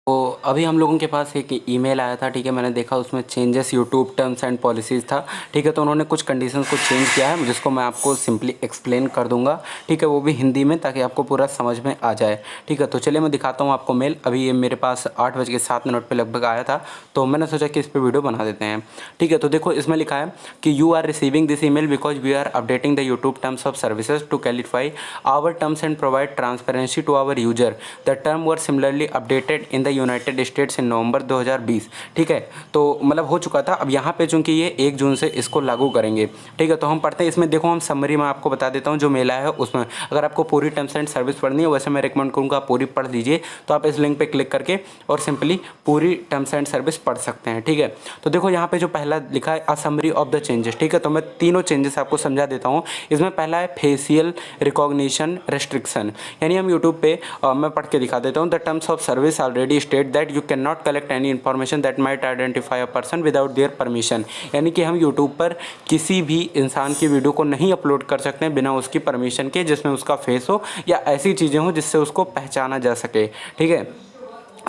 तो अभी हम लोगों के पास एक ईमेल आया था, ठीक है। मैंने देखा उसमें changes YouTube terms and policies था, ठीक है। तो उन्होंने कुछ कंडीशंस को चेंज किया है, जिसको मैं आपको सिंपली एक्सप्लेन कर दूंगा, ठीक है, वो भी हिंदी में, ताकि आपको पूरा समझ में आ जाए, ठीक है। तो चलिए मैं दिखाता हूँ आपको मेल। अभी ये मेरे पास 8:07 पे लगभग आया था, तो मैंने सोचा कि इस पर वीडियो बना देते हैं, ठीक है। तो देखो इसमें लिखा है कि you are receiving this email because we are updating the YouTube terms of services to clarify our terms and provide transparency to our user. The term were similarly updated in the United States in November 2020, ठीक है। तो मतलब हो चुका था। अब यहाँ पे चूंकि ये 1 जून से इसको लागू करेंगे, ठीक है। तो हम पढ़ते हैं इसमें। देखो हम समरी में आपको बता देता हूँ जो मेल आया है उसमें। अगर आपको पूरी टर्म्स एंड सर्विस पढ़नी है, वैसे मैं रिकमेंड करूँगा आप पूरी पढ़ लीजिए। तो आप इस लिंक पे क्लिक करके और सिंपली पूरी टर्म्स एंड सर्विस पढ़ सकते हैं, ठीक है। तो देखो यहाँ पे जो पहला लिखा है a summary of the changes, ठीक है। तो मैं तीनों चेंजेस आपको समझा देता हूँ। इसमें पहला है फेशियल रिकॉग्निशन रेस्ट्रिक्शन, यानी हम यूट्यूब पे मैं पढ़ के दिखा देता हूँ। The terms of service already state that you can not collect any information that might identify a person without their permission, यानी कि हम यूट्यूब पर किसी भी इंसान की वीडियो को नहीं अपलोड कर सकते हैं बिना उसकी परमिशन के, जिसमें उसका फेस हो या ऐसी चीज़ें हो जिससे उसको पहचाना जा सके, ठीक है।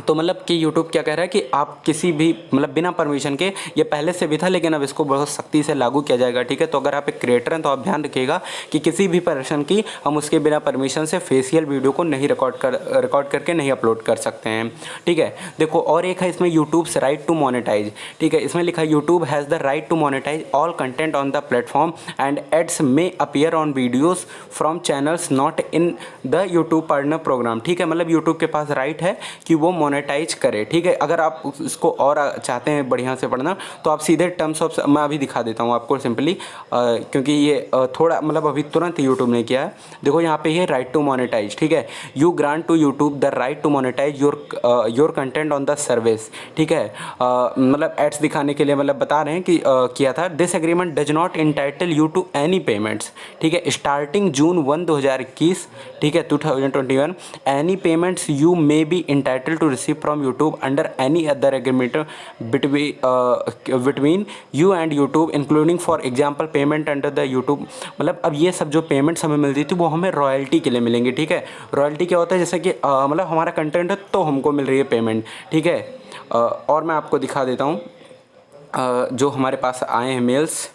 तो मतलब कि यूट्यूब क्या कह रहा है कि आप किसी भी मतलब बिना परमिशन के, ये पहले से भी था लेकिन अब इसको बहुत सख्ती से लागू किया जाएगा, ठीक है। तो अगर आप एक क्रिएटर हैं तो आप ध्यान रखिएगा कि किसी भी पर्सन की हम उसके बिना परमिशन से फेशियल वीडियो को नहीं रिकॉर्ड करके नहीं अपलोड कर सकते हैं, ठीक है। देखो और एक है इसमें यूट्यूब्स राइट टू मोनेटाइज, ठीक है। इसमें लिखा है YouTube has the right to monetize all content on the platform and ads may appear on videos from channels not in the YouTube partner program, ठीक है। मतलब यूट्यूब के पास राइट है कि वो मोनेटाइज करे, ठीक है। अगर आप इसको और चाहते हैं बढ़िया से पढ़ना तो आप सीधे टर्म्स ऑफ, मैं अभी दिखा देता हूँ आपको सिंपली, क्योंकि ये थोड़ा मतलब अभी तुरंत यूट्यूब ने किया है। देखो यहाँ पे ये राइट टू मोनेटाइज, ठीक है। You grant to YouTube the right to monetise your content on the service, ठीक है। मतलब एड्स दिखाने के लिए मतलब बता रहे हैं कि किया था। This agreement does not entitle you to any payments, ठीक है, स्टार्टिंग June 1, 2021, ठीक है, 2021। Any payments you may be entitle to receive from YouTube under any other agreement between you and YouTube including for example payment under the YouTube. मतलब अब ये सब जो payments हमें मिलती थी वो हमें रॉयल्टी के लिए मिलेंगी, ठीक है। रॉयल्टी क्या होता है, जैसे कि मतलब हमारा कंटेंट है तो हमको मिल रही है पेमेंट, ठीक है। और मैं आपको दिखा देता हूँ जो हमारे पास आए हैं मेल्स,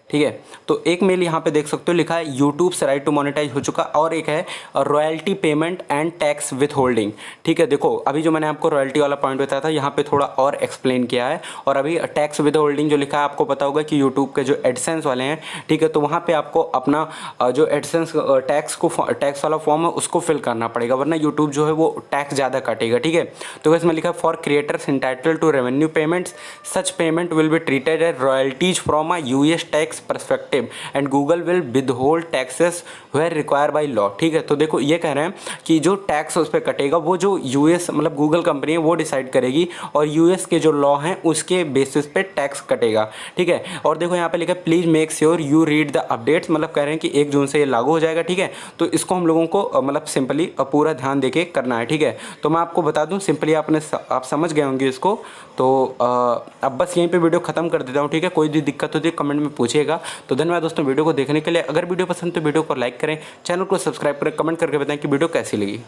ठीक है। तो एक मेल यहाँ पे देख सकते हो लिखा है यूट्यूब से राइट टू मोनेटाइज हो चुका, और एक है royalty payment and tax with holding, ठीक है। देखो अभी जो मैंने आपको रॉयल्टी वाला पॉइंट बताया था यहाँ पे थोड़ा और एक्सप्लेन किया है। और अभी टैक्स विद होल्डिंग जो लिखा है, आपको पता होगा कि यूट्यूब के जो एडसेंस वाले हैं, ठीक है, तो वहाँ पे आपको अपना जो एडसेंस टैक्स वाला फॉर्म है उसको फिल करना पड़ेगा, वरना यूट्यूब जो है वो टैक्स ज़्यादा काटेगा, ठीक है। तो इसमें लिखा है for creators entitle to revenue payments such payment will be treated as royalties from a US tax perspective and Google will withhold taxes where require by law, ठीक है। तो देखो ये कह रहे हैं कि जो टैक्स उस पर कटेगा वो जो यूएस मतलब गूगल कंपनी है वो डिसाइड करेगी, और यूएस के जो लॉ हैं उसके बेसिस पे टैक्स कटेगा, ठीक है। और देखो यहाँ पे लिखा है please make sure you read the updates, मतलब कह रहे हैं कि 1 जून से ये लागू हो जाएगा, ठीक है। तो इसको हम लोगों को मतलब सिंपली पूरा ध्यान देके करना है, ठीक है। तो मैं आपको बता दूँ सिंपली आप समझ गए होंगे इसको। तो अब बस यहीं पे वीडियो ख़त्म कर देता हूँ, ठीक है। कोई भी दिक्कत होती है कमेंट में पूछिएगा। तो धन्यवाद दोस्तों वीडियो को देखने के लिए। अगर वीडियो पसंद तो वीडियो को लाइक करें, चैनल को सब्सक्राइब करें, कमेंट करके बताएं कि वीडियो कैसी लगी।